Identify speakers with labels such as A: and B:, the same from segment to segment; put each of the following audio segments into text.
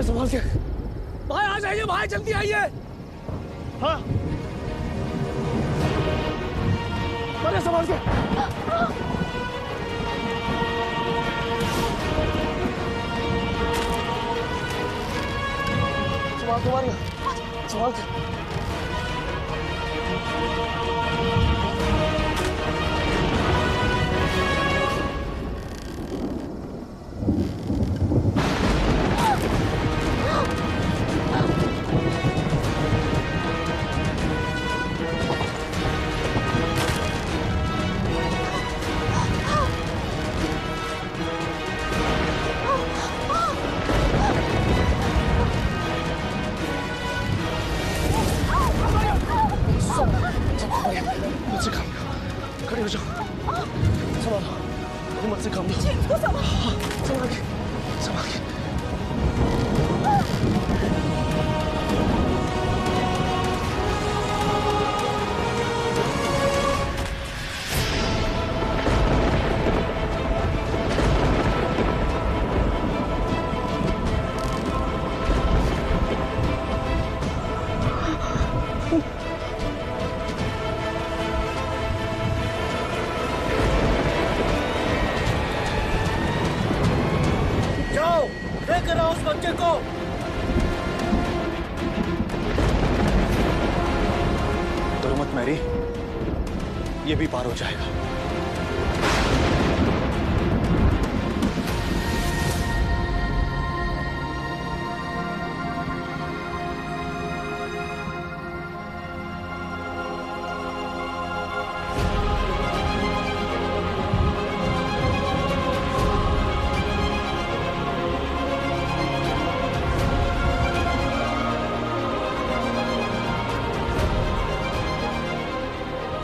A: संभाल के भाई, आ जाइए भाई, जल्दी आइए। हाँ अरे संभाल के। संभाल के। मुझसे काम लो, खड़ी हो जाओ, संभालो, मुझसे काम लो। संभाल के। डरो मत मैरी, ये भी पार हो जाएगा।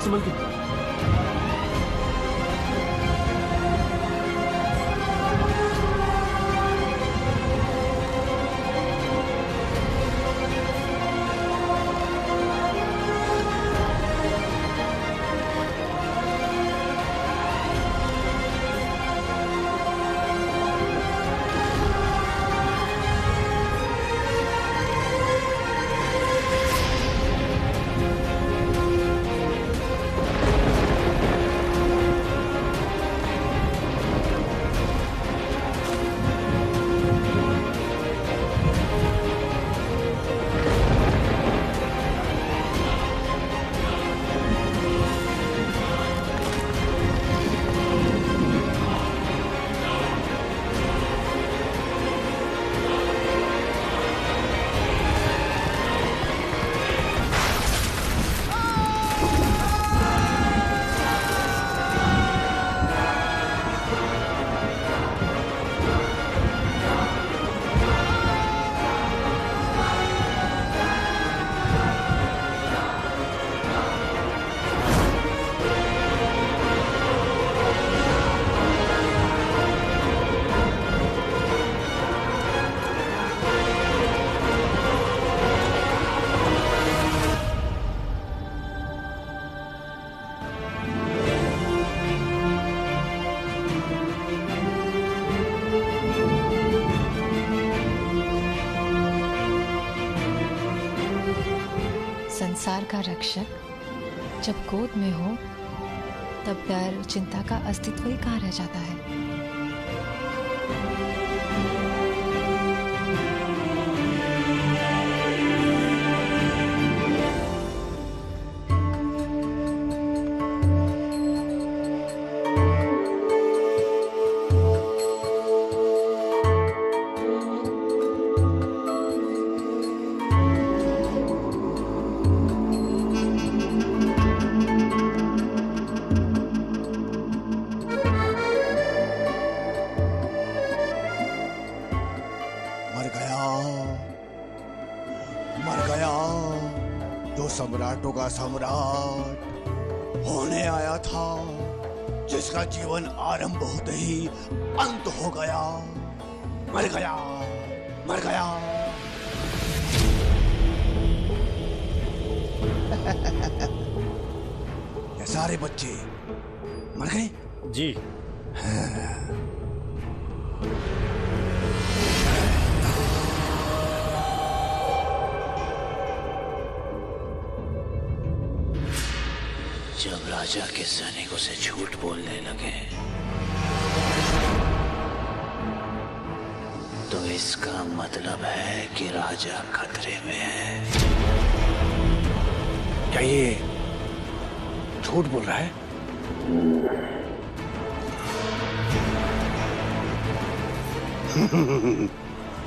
A: संभल के।
B: संसार का रक्षक जब गोद में हो तब डर चिंता का अस्तित्व ही कहाँ रह जाता है।
C: मर गया जो सम्राटों का सम्राट होने आया था, जिसका जीवन आरंभ होते ही अंत हो गया। मर गया, मर गया। ये सारे बच्चे मर गए
A: जी।
D: जब राजा के सैनिक उसे झूठ बोलने लगे तो इसका मतलब है कि राजा खतरे में है।
A: क्या ये झूठ बोल रहा है?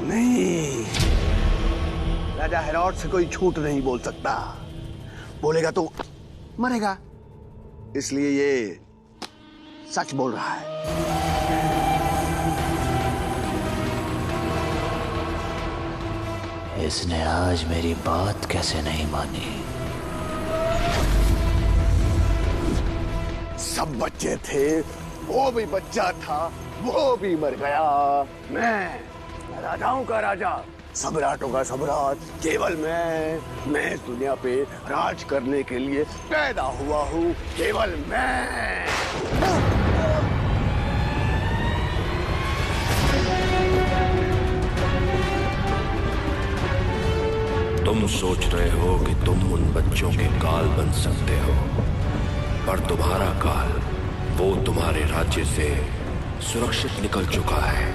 C: नहीं, राजा हेरोड से कोई झूठ नहीं बोल सकता। बोलेगा तो मरेगा, इसलिए ये सच बोल रहा है।
D: इसने आज मेरी बात कैसे नहीं मानी?
C: सब बच्चे थे, वो भी बच्चा था, वो भी मर गया। मैं राजाओं का राजा, सम्राटों का सम्राट, केवल मैं इस दुनिया पे राज करने के लिए पैदा हुआ हूँ, केवल मैं।
E: तुम सोच रहे हो कि तुम उन बच्चों के काल बन सकते हो, पर तुम्हारा काल वो तुम्हारे राज्य से सुरक्षित निकल चुका है।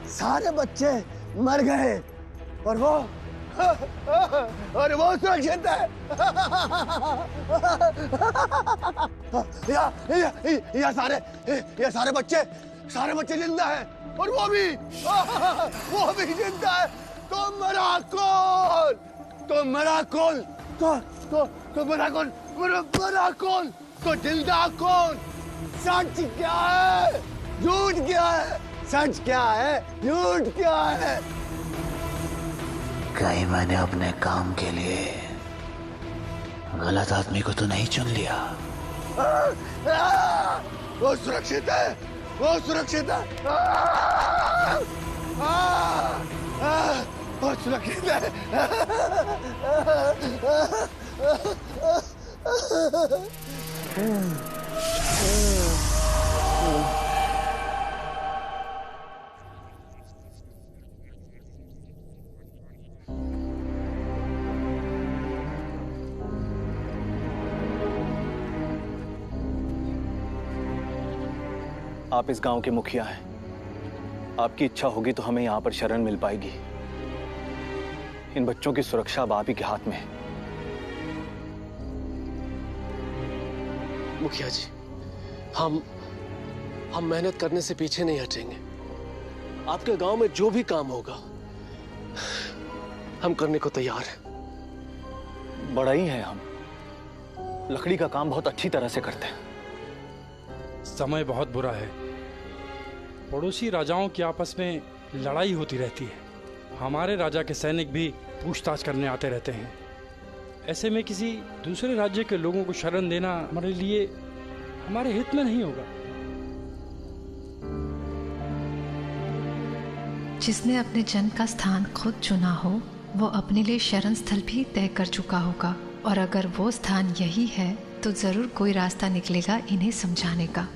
C: सारे बच्चे मर गए और वो सुरक्षित है। ये सारे बच्चे जिंदा हैं और वो भी जिंदा है। तो मरा कौन? तो जिंदा कौन? सच क्या है, झूठ क्या है? सच क्या है, झूठ क्या है?
D: कहीं मैंने अपने काम के लिए गलत आदमी को तो नहीं चुन लिया?
C: वो सुरक्षित है, वो सुरक्षित है, वो सुरक्षित है।
A: आप इस गांव के मुखिया हैं। आपकी इच्छा होगी तो हमें यहां पर शरण मिल पाएगी। इन बच्चों की सुरक्षा अब आप ही के हाथ में है।
F: मुखिया जी, हम मेहनत करने से पीछे नहीं हटेंगे। आपके गांव में जो भी काम होगा हम करने को तैयार हैं।
A: बड़ा ही है, हम लकड़ी का काम बहुत अच्छी तरह से करते हैं।
G: समय बहुत बुरा है। पड़ोसी राजाओं की आपस में लड़ाई होती रहती है। हमारे राजा के सैनिक भी पूछताछ करने आते रहते हैं। ऐसे में किसी दूसरे राज्य के लोगों को शरण देना हमारे लिए हमारे हित में नहीं होगा।
B: जिसने अपने जन्म का स्थान खुद चुना हो वो अपने लिए शरण स्थल भी तय कर चुका होगा, और अगर वो स्थान यही है तो जरूर कोई रास्ता निकलेगा इन्हें समझाने का।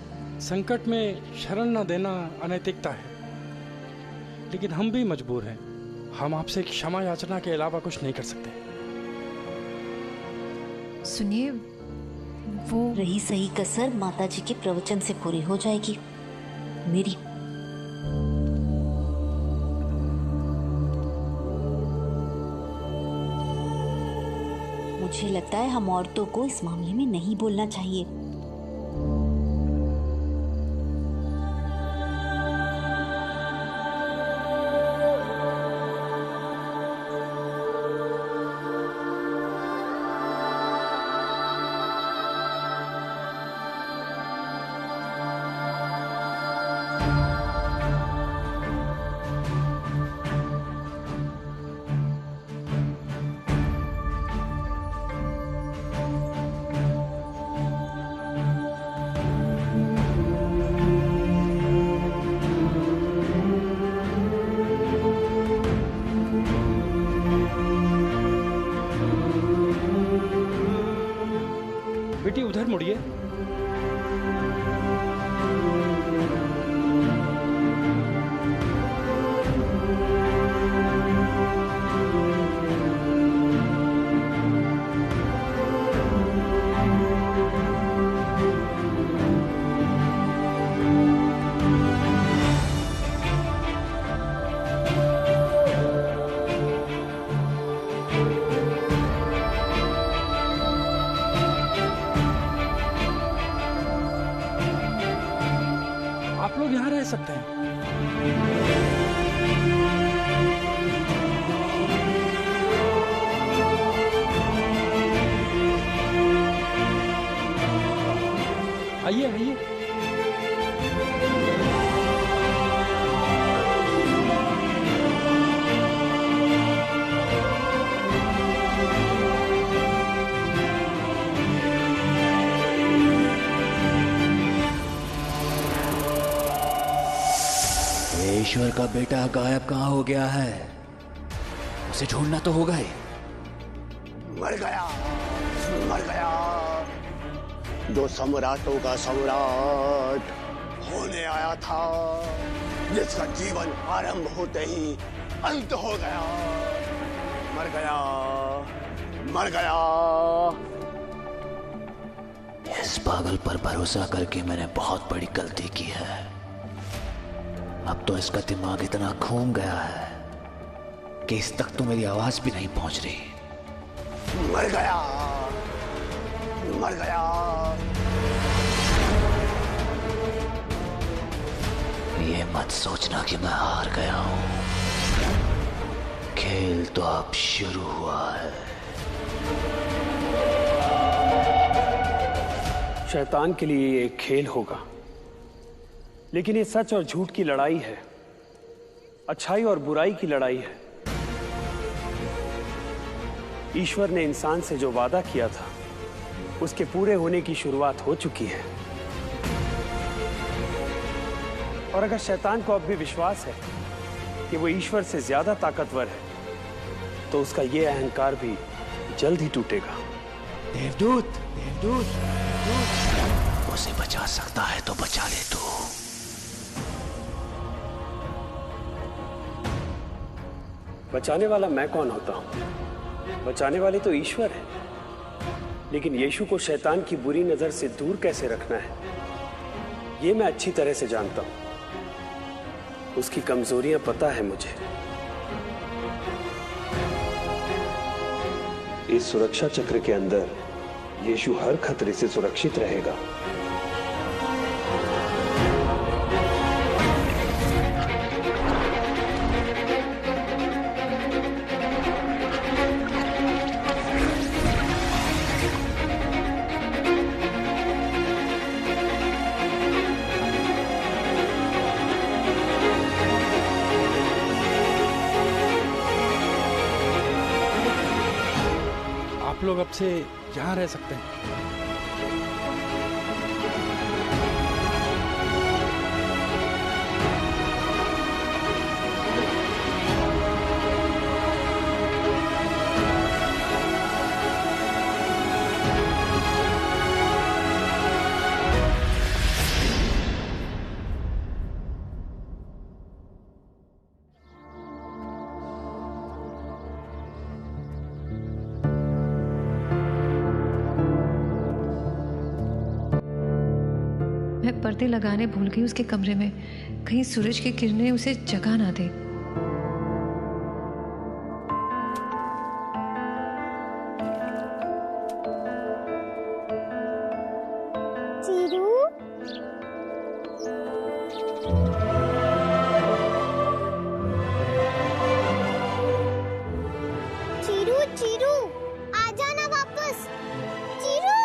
G: संकट में शरण न देना अनैतिकता है, लेकिन हम भी मजबूर हैं। हम आपसे क्षमा याचना के अलावा कुछ नहीं कर सकते।
B: सुनिए, वो
H: रही सही कसर माता जी के प्रवचन से पूरी हो जाएगी। मेरी मुझे लगता है हम औरतों को इस मामले में नहीं बोलना चाहिए।
G: लोग यहाँ रह सकते हैं। आइए आइए।
D: ईश्वर का बेटा गायब कहाँ हो गया है? उसे ढूंढना तो होगा ही।
C: मर गया, मर गया। जो सम्राटों का सम्राट होने आया था, जिसका जीवन आरंभ होते ही अंत हो गया। मर गया, मर गया।
D: इस पागल पर भरोसा करके मैंने बहुत बड़ी गलती की है। अब तो इसका दिमाग इतना घूम गया है कि इस तक तो मेरी आवाज भी नहीं पहुंच रही।
C: मर गया, मर गया।
D: ये मत सोचना कि मैं हार गया हूं। खेल तो अब शुरू हुआ है।
F: शैतान के लिए ये एक खेल होगा, लेकिन ये सच और झूठ की लड़ाई है, अच्छाई और बुराई की लड़ाई है। ईश्वर ने इंसान से जो वादा किया था, उसके पूरे होने की शुरुआत हो चुकी है। और अगर शैतान को अब भी विश्वास है कि वो ईश्वर से ज्यादा ताकतवर है, तो उसका ये अहंकार भी जल्द ही टूटेगा।
D: देवदूत, देवदूत, देवदूत, उसे बचा सकता है तो बचा ले तू।
F: बचाने वाला मैं कौन होता हूं? बचाने वाले तो ईश्वर है। लेकिन यीशु को शैतान की बुरी नजर से दूर कैसे रखना है, ये मैं अच्छी तरह से जानता हूं। उसकी कमजोरियां पता है मुझे। इस सुरक्षा चक्र के अंदर यीशु हर खतरे से सुरक्षित रहेगा।
G: आप लोग अब से यहाँ रह सकते हैं।
B: मैं पर्दे लगाने भूल गई उसके कमरे में, कहीं सूरज की किरणें उसे जगा ना दे।
I: चीरू, चीरू, चीरू, आ जाना वापस। चीरू,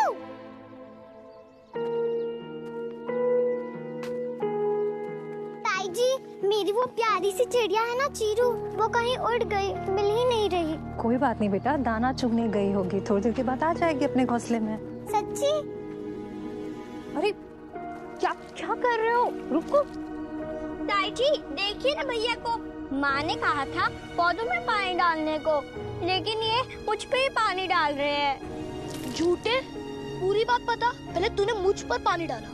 I: ताई जी, मेरी वो प्यारी सी चिड़िया है ना चीरू, वो कहीं उड़ गई, मिल ही नहीं रही।
J: कोई बात नहीं बेटा, दाना चुगने गई होगी, थोड़ी देर के बाद आ जाएगी अपने घोंसले में।
I: सच्ची?
J: अरे क्या क्या कर रहे हो, रुको।
I: ताई जी देखिए ना भैया को, माँ ने कहा था पौधों में पानी डालने को, लेकिन ये मुझ पे ही पानी डाल रहे हैं।
K: झूठे, पूरी बात पता, पहले तूने मुझ पर पानी डाला।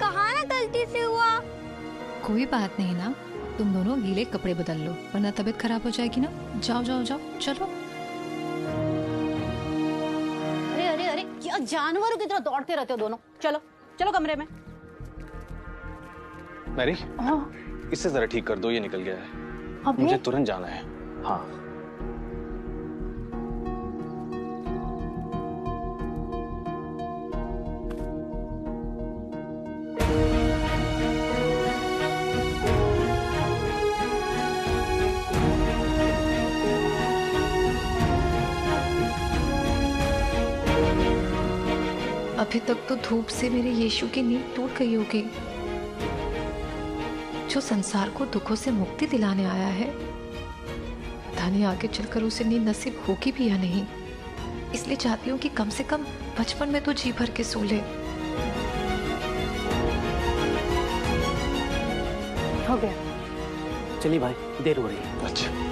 I: कहा ना गलती से हुआ।
B: कोई बात नहीं ना, तुम दोनों गीले कपड़े बदल लो, वरना तबीयत खराब हो जाएगी ना। जाओ जाओ जाओ, चलो।
K: अरे अरे अरे, क्या जानवरों की तरह दौड़ते रहते हो दोनों। चलो चलो कमरे में।
A: मैरी,
K: हाँ
A: इससे जरा ठीक कर दो, ये निकल गया है।
K: अभी?
A: मुझे तुरंत जाना है। हाँ।
B: अभी तक तो धूप से मेरे यीशु की नींद टूट गई होगी, जो संसार को दुखों से मुक्ति दिलाने आया है। पता नहीं आगे चलकर उसे नींद नसीब होगी भी या नहीं, इसलिए चाहती हूँ कि कम से कम बचपन में तो जी भर के सो ले।
J: हो गया।
F: चलिए भाई, देर हो रही है।
A: अच्छा।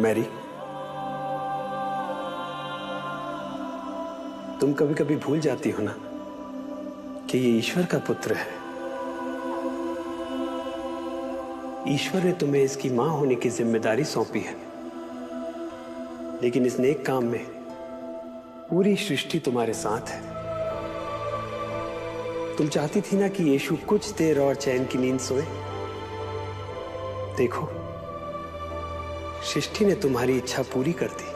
F: मैरी, तुम कभी कभी भूल जाती हो ना कि ये ईश्वर का पुत्र है। ईश्वर ने तुम्हें इसकी मां होने की जिम्मेदारी सौंपी है, लेकिन इस नेक काम में पूरी सृष्टि तुम्हारे साथ है। तुम चाहती थी ना कि यीशु कुछ देर और चैन की नींद सोए। देखो, सृष्टि ने तुम्हारी इच्छा पूरी कर दी।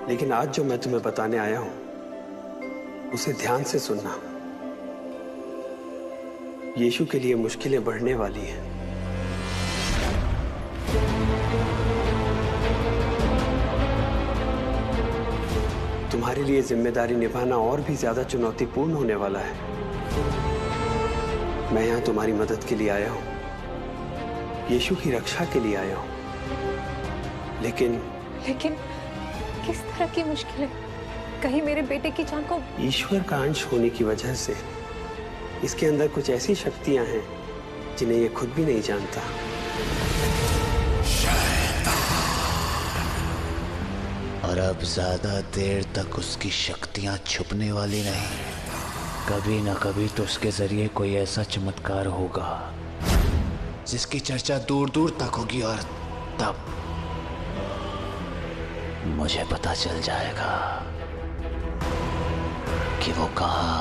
F: लेकिन आज जो मैं तुम्हें बताने आया हूं, उसे ध्यान से सुनना। यीशु के लिए मुश्किलें बढ़ने वाली हैं। तुम्हारे लिए जिम्मेदारी निभाना और भी ज्यादा चुनौतीपूर्ण होने वाला है। मैं यहां तुम्हारी मदद के लिए आया हूं, यीशु की रक्षा के लिए आया हूं। लेकिन
J: किस तरह की मुश्किल है? कहीं मेरे बेटे की जान को।
F: ईश्वर का अंश होने की वजह से इसके अंदर कुछ ऐसी शक्तियां हैं जिन्हें ये खुद भी नहीं जानता।
D: और अब ज्यादा देर तक उसकी शक्तियां छुपने वाली नहीं। कभी ना कभी तो उसके जरिए कोई ऐसा चमत्कार होगा जिसकी चर्चा दूर दूर तक होगी, और तब मुझे पता चल जाएगा कि वो कहां